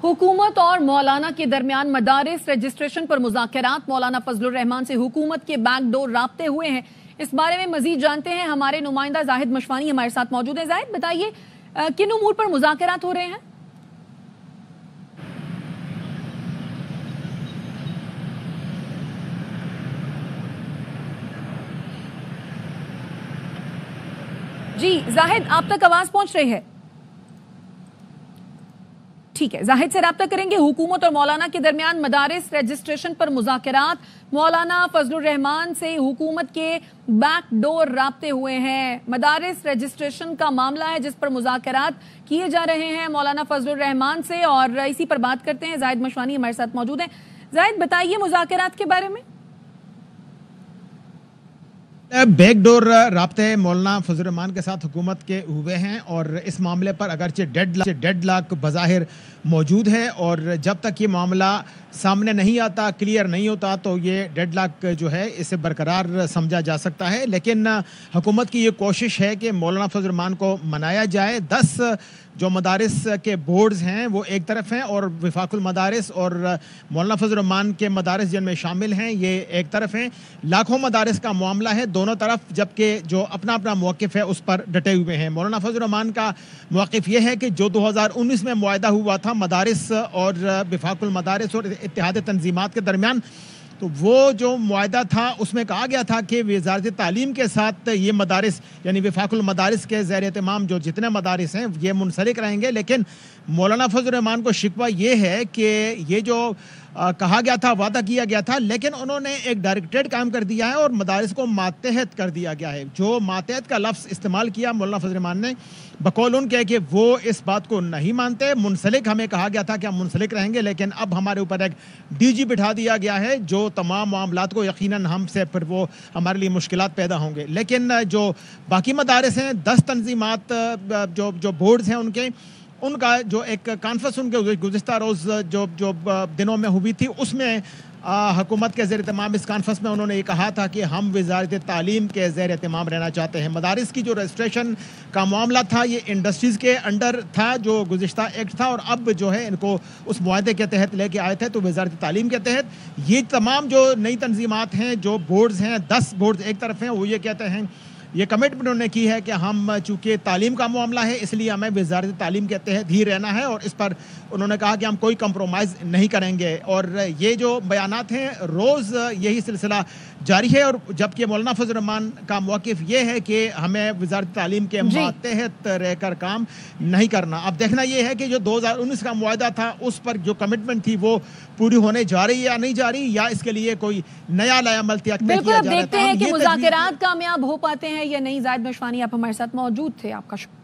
हुकूमत और मौलाना के दरमियान मदारिस रजिस्ट्रेशन पर मुज़ाकरात। मौलाना फजलुर रहमान से हुकूमत के बैकडोर राब्ते हुए हैं। इस बारे में मजीद जानते हैं, हमारे नुमाइंदा जाहिद मशवानी हमारे साथ मौजूद है। जाहिद, बताइए किन उमूर पर मुज़ाकरात हो रहे हैं? जी जाहिद, आप तक आवाज पहुंच रही है? ठीक है, जाहिद से राब्ता करेंगे। हुकूमत और मौलाना के दरमियान मदारिस रजिस्ट्रेशन पर मुज़ाकरात। मौलाना फजलुर रहमान से हुकूमत के बैकडोर राब्ते हुए हैं। मदारिस रजिस्ट्रेशन का मामला है जिस पर मुज़ाकरात किए जा रहे हैं मौलाना फजलुर रहमान से, और इसी पर बात करते हैं। जाहिद मशवानी हमारे साथ मौजूद हैं। जाहिद, बताइए मुज़ाकरात के बारे में। बैकडोर राब्ते मौलाना फजलुर रहमान के साथ हुकूमत के हुए हैं, और इस मामले पर अगरचे डेडलॉक बज़ाहिर मौजूद है, और जब तक ये मामला सामने नहीं आता, क्लियर नहीं होता, तो ये डेडलॉक जो है इसे बरकरार समझा जा सकता है। लेकिन हुकूमत की ये कोशिश है कि मौलाना फजलुर रहमान को मनाया जाए। 10 जो मदारिस के बोर्ड्स हैं वो एक तरफ हैं, और वफाकुल मदारिस और मौलाना फजलुर रहमान के मदारिस जिनमें शामिल हैं ये एक तरफ हैं। लाखों मदारिस का मामला है दोनों तरफ, जबकि जो अपना अपना मौक़िफ़ है उस पर डटे हुए हैं। मौलाना फजलुर रहमान का मौक़िफ़ ये है कि जो 2019 में मुआहदा हुआ था मदारिस और वफाकुल मदारिस और इत्तेहाद तंजीमात के दरमियान, तो वो जो मुआहदा था उसमें कहा गया था कि वज़ारत तालीम के साथ ये मदारिस यानी वफाकुल मदारिस के ज़ेर एहतमाम जो जितने मदारिस हैं ये मुनसलिक रहेंगे। लेकिन मौलाना फजलुर रहमान को शिकवा ये है कि ये जो कहा गया था, वादा किया गया था, लेकिन उन्होंने एक डायरेक्टरेट कायम कर दिया है और मदारिस को मातहत कर दिया गया है। जो मातहत का लफ्ज़ इस्तेमाल किया मौलाना फजलुर रहमान ने, बकौल उनके कि वो इस बात को नहीं मानते। मुनसलिक हमें कहा गया था कि हम मुनसलिक रहेंगे, लेकिन अब हमारे ऊपर एक DG बिठा दिया गया है जो तमाम मामलात को यकीनन हमसे फिर वो हमारे लिए मुश्किलात पैदा होंगे। लेकिन जो बाकी मदारिस हैं, 10 तंजीमात जो बोर्ड्स हैं उनका जो एक कॉन्फ्रेंस उनके गुज़िश्ता रोज़ जो दिनों में हुई थी, उसमें हुकूमत के ज़ेर एहतमाम इस कॉन्फ्रेंस में उन्होंने ये कहा था कि हम वज़ारत तालीम के ज़ेर एहतमाम रहना चाहते हैं। मदारिस की जो रजिस्ट्रेशन का मामला था ये इंडस्ट्रीज़ के अंडर था जो गुज़िश्ता एक्ट था, और अब जो है इनको उस मुआहदे के तहत लेके आए थे। तो वज़ारत तालीम के तहत ये तमाम जो नई तंजीमात हैं, जो बोर्ड्स हैं, 10 बोर्ड्स एक तरफ हैं, वो ये कहते हैं, ये कमिटमेंट उन्होंने की है कि हम चूँकि तालीम का मामला है इसलिए हमें वज़ारत तालीम के तहत ही रहना है, और इस पर उन्होंने कहा कि हम कोई कंप्रोमाइज़ नहीं करेंगे। और ये जो बयानात हैं रोज़ यही सिलसिला जारी है, और जबकि मौलाना फजलुर रहमान का मौक़िफ़ ये है कि हमें वज़ारत तालीम के मातहत रहकर काम नहीं करना। अब देखना ये है कि जो 2019 का मुआहदा था उस पर जो कमिटमेंट थी वो पूरी होने जा रही है या नहीं जा रही, या इसके लिए कोई नया अमल तय किया जा रहा है। देखते हैं कि मुज़ाकरात कामयाब हो पाते हैं या नहीं। जाहिद मशवानी आप हमारे साथ मौजूद थे, आपका शुक्रिया।